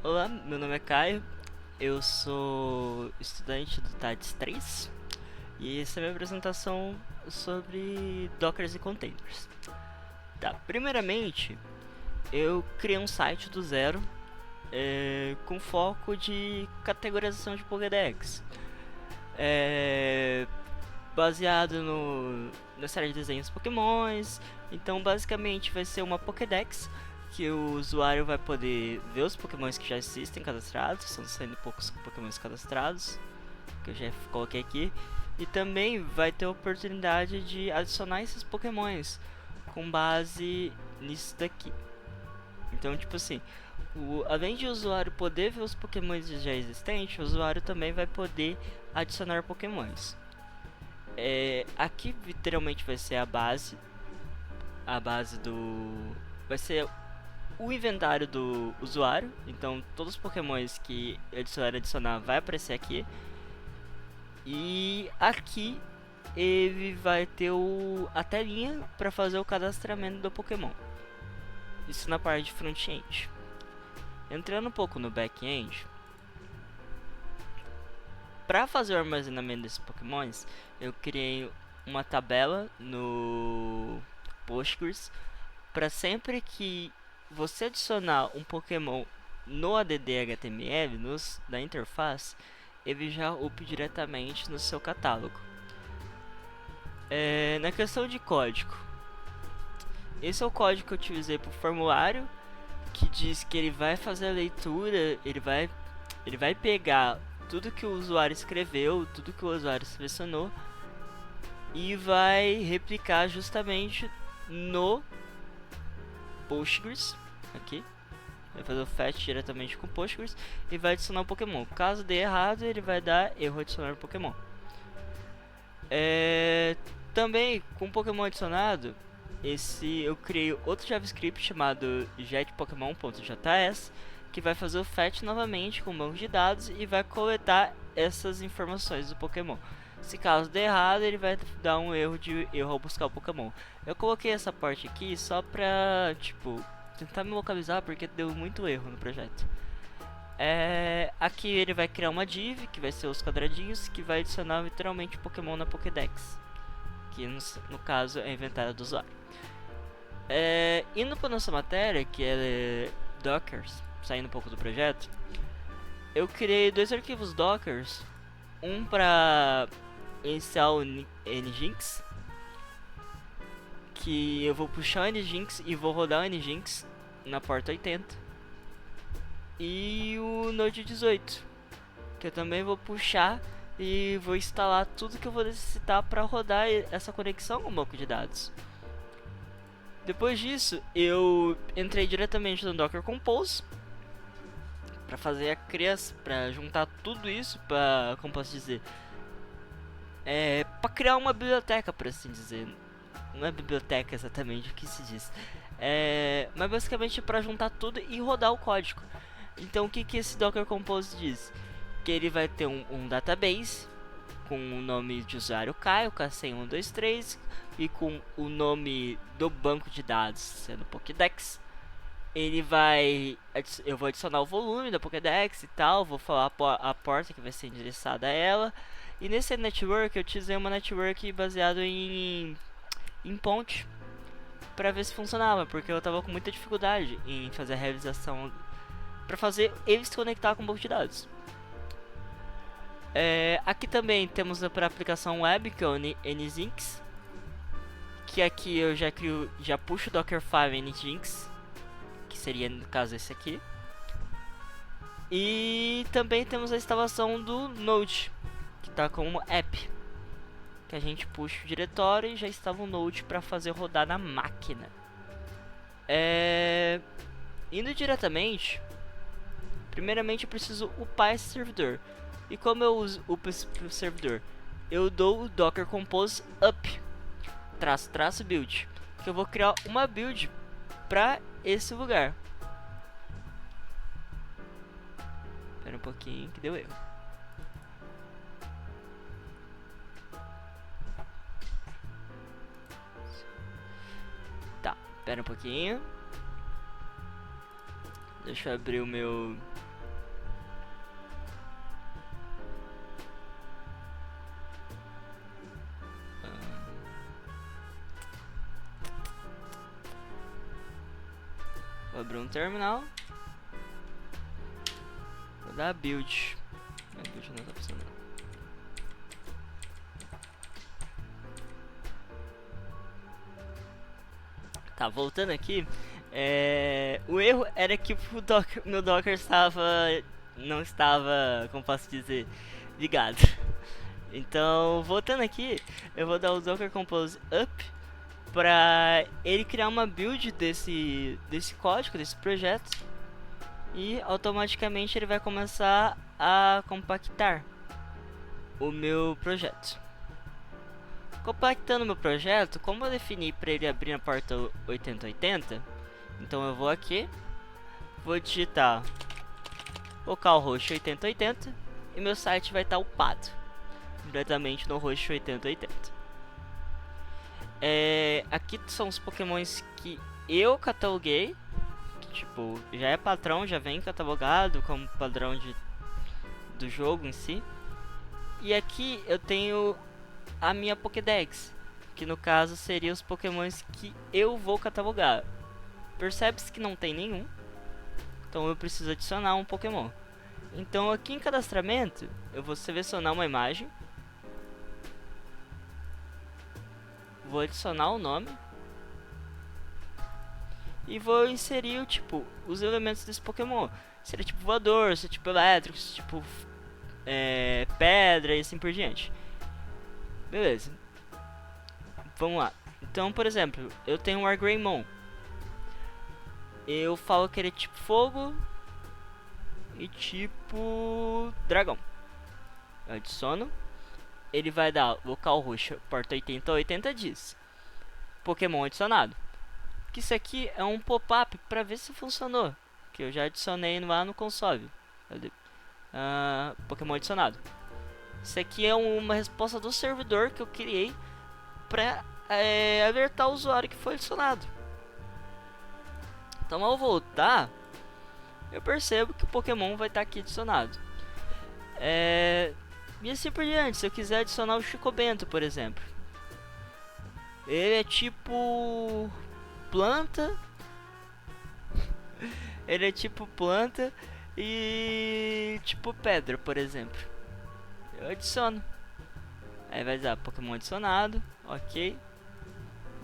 Olá, meu nome é Caio, eu sou estudante do TADS 3 e essa é a minha apresentação sobre Dockers e Containers. Tá, primeiramente, eu criei um site do zero com foco de categorização de Pokédex, é, baseado na série de desenhos Pokémons. Então, basicamente, vai ser uma Pokédex que o usuário vai poder ver os Pokémons que já existem cadastrados, estão saindo poucos Pokémons cadastrados, que eu já coloquei aqui, e também vai ter a oportunidade de adicionar esses Pokémons com base nisso daqui. Então, tipo assim, além de o usuário poder ver os Pokémons já existentes, o usuário também vai poder adicionar Pokémons. Aqui literalmente vai ser a base do, vai ser o inventário do usuário. Então todos os Pokémons que o usuário adicionar vai aparecer aqui. E aqui ele vai ter a telinha para fazer o cadastramento do Pokémon. Isso na parte de front-end. Entrando um pouco no back-end, para fazer o armazenamento desses Pokémons, eu criei uma tabela no Postgres para sempre que você adicionar um Pokémon no add HTML, da interface, ele já upe diretamente no seu catálogo. Na questão de código, esse é o código que eu utilizei para o formulário, que diz que ele vai fazer a leitura, ele vai pegar tudo que o usuário escreveu, tudo que o usuário selecionou, e vai replicar justamente no Postgres, aqui. Vai fazer o fetch diretamente com o Postgres e vai adicionar o Pokémon. Caso dê errado, ele vai dar erro adicionar o Pokémon. Também, com o Pokémon adicionado, eu criei outro JavaScript chamado jetpokemon.js, que vai fazer o fetch novamente com o banco de dados e vai coletar essas informações do Pokémon. Se caso der errado, ele vai dar um erro ao buscar o Pokémon. Eu coloquei essa parte aqui só pra, tipo, tentar me localizar, porque deu muito erro no projeto. Aqui ele vai criar uma div, que vai ser os quadradinhos, que vai adicionar literalmente Pokémon na Pokédex, que no caso é inventário do usuário. Indo para nossa matéria, que é Dockers, saindo um pouco do projeto, eu criei dois arquivos Dockers, um para iniciar o Nginx, que eu vou puxar o Nginx e vou rodar o Nginx na porta 80, e o Node 18, que eu também vou puxar e vou instalar tudo que eu vou necessitar para rodar essa conexão com o banco de dados. Depois disso, eu entrei diretamente no Docker Compose para fazer a criação, para juntar tudo isso, para, como posso dizer, para criar uma biblioteca, por assim dizer. Não é biblioteca exatamente o que se diz, mas basicamente para juntar tudo e rodar o código. Então o que esse Docker Compose diz? Que ele vai ter um database com o nome de usuário Caio, K10123, e com o nome do banco de dados sendo Pokédex. Eu vou adicionar o volume da Pokédex e tal, vou falar a porta que vai ser endereçada a ela. E nesse network eu utilizei uma network baseado em ponte para ver se funcionava, porque eu tava com muita dificuldade em fazer a realização para fazer ele se conectar com o banco de dados. Aqui também temos para a aplicação web, que é o Nginx, que aqui eu já puxo o Dockerfile Nginx, que seria no caso esse aqui. E também temos a instalação do Node, que está como app, que a gente puxa o diretório e já instala o Node para fazer rodar na máquina. Indo diretamente, primeiramente eu preciso upar esse servidor. E como eu upo esse servidor? Eu dou o Docker Compose up -- build, que eu vou criar uma build para esse lugar. Espera um pouquinho que deu erro. Tá, espera um pouquinho. Deixa eu abrir o meu no terminal. Vou dar build. A build não tá funcionando. Tá, voltando aqui. O erro era que meu Docker não estava, como posso dizer, ligado. Então, voltando aqui, eu vou dar o Docker Compose Up para ele criar uma build desse código, desse projeto, e automaticamente ele vai começar a compactar o meu projeto. Compactando o meu projeto, como eu defini para ele abrir na porta 8080, então eu vou aqui, vou digitar localhost 8080 e meu site vai estar upado diretamente no host 8080. Aqui são os pokémons que eu cataloguei, que, tipo, já é padrão, já vem catalogado como padrão do jogo em si. E aqui eu tenho a minha Pokédex, que no caso seriam os pokémons que eu vou catalogar. Percebe-se que não tem nenhum, então eu preciso adicionar um pokémon. Então aqui em cadastramento eu vou selecionar uma imagem, vou adicionar o nome e vou inserir o tipo, os elementos desse Pokémon. Se ele é tipo voador, se é tipo elétrico, se é tipo pedra e assim por diante. Beleza. Vamos lá. Então, por exemplo, eu tenho um Argreymon. Eu falo que ele é tipo fogo e tipo dragão. Eu adiciono. Ele vai dar localhost porta 8080 diz Pokémon adicionado. Que isso aqui é um pop-up para ver se funcionou, que eu já adicionei lá no console. Pokémon adicionado. Isso aqui é uma resposta do servidor que eu criei para alertar o usuário que foi adicionado. Então ao voltar, eu percebo que o Pokémon vai estar aqui adicionado. E assim por diante. Se eu quiser adicionar o Chico Bento, por exemplo, ele é tipo planta. Ele é tipo planta e tipo pedra, por exemplo. Eu adiciono. Aí vai dar Pokémon adicionado, ok.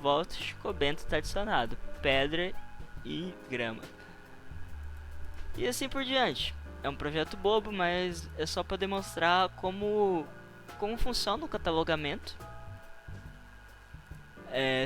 Volta, Chico Bento está adicionado. Pedra e grama. E assim por diante. É um projeto bobo, mas é só para demonstrar como funciona o catalogamento.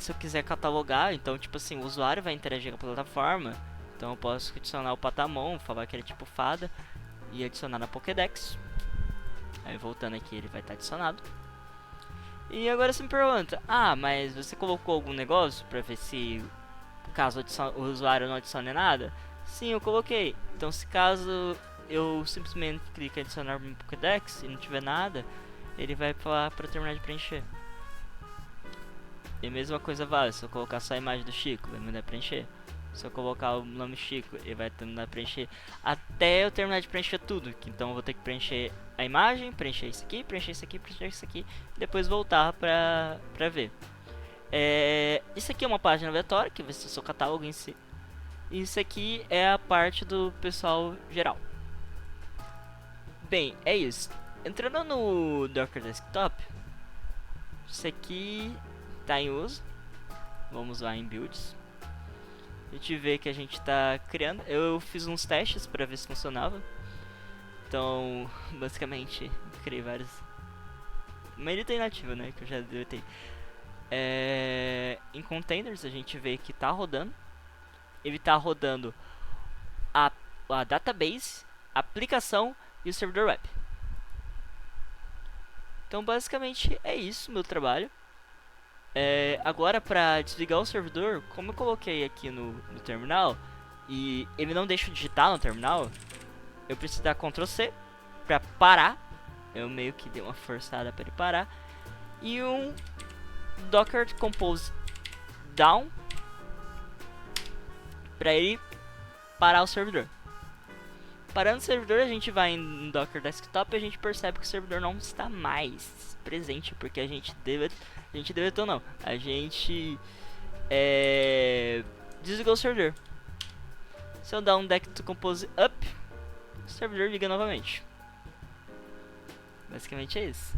Se eu quiser catalogar, então tipo assim, o usuário vai interagir com a plataforma. Então eu posso adicionar o Patamon, falar que ele é tipo fada e adicionar na Pokédex. Aí voltando aqui, ele vai estar adicionado. E agora você me pergunta: mas você colocou algum negócio para ver se caso o usuário não adicione nada? Sim, eu coloquei. Então se caso eu simplesmente clique em adicionar no Pokédex e não tiver nada, ele vai falar para terminar de preencher. E a mesma coisa vale, se eu colocar só a imagem do Chico, vai mandar preencher. Se eu colocar o nome Chico, ele vai terminar de preencher até eu terminar de preencher tudo. Então eu vou ter que preencher a imagem, preencher isso aqui, preencher isso aqui, preencher isso aqui, e depois voltar pra ver. Isso aqui é uma página aleatória, que vai ser o seu catálogo em si. E isso aqui é a parte do pessoal geral. Bem, é isso. Entrando no Docker Desktop, isso aqui está em uso. Vamos lá em builds. A gente vê que a gente está criando. Eu fiz uns testes para ver se funcionava. Então, basicamente, criei vários. Mas ele tem nativo, né? Que eu já deletei. Em containers a gente vê que está rodando. Ele está rodando a database, a aplicação e o servidor web. Então basicamente é isso meu trabalho. Agora para desligar o servidor, como eu coloquei aqui no terminal e ele não deixa eu digitar no terminal, eu preciso dar Ctrl C para parar. Eu meio que dei uma forçada para ele parar. E um Docker Compose Down para ele parar o servidor. Parando o servidor, a gente vai em Docker Desktop e a gente percebe que o servidor não está mais presente, porque a gente deletou não, a gente desligou o servidor. Se eu dar um deck to compose up, o servidor liga novamente. Basicamente é isso.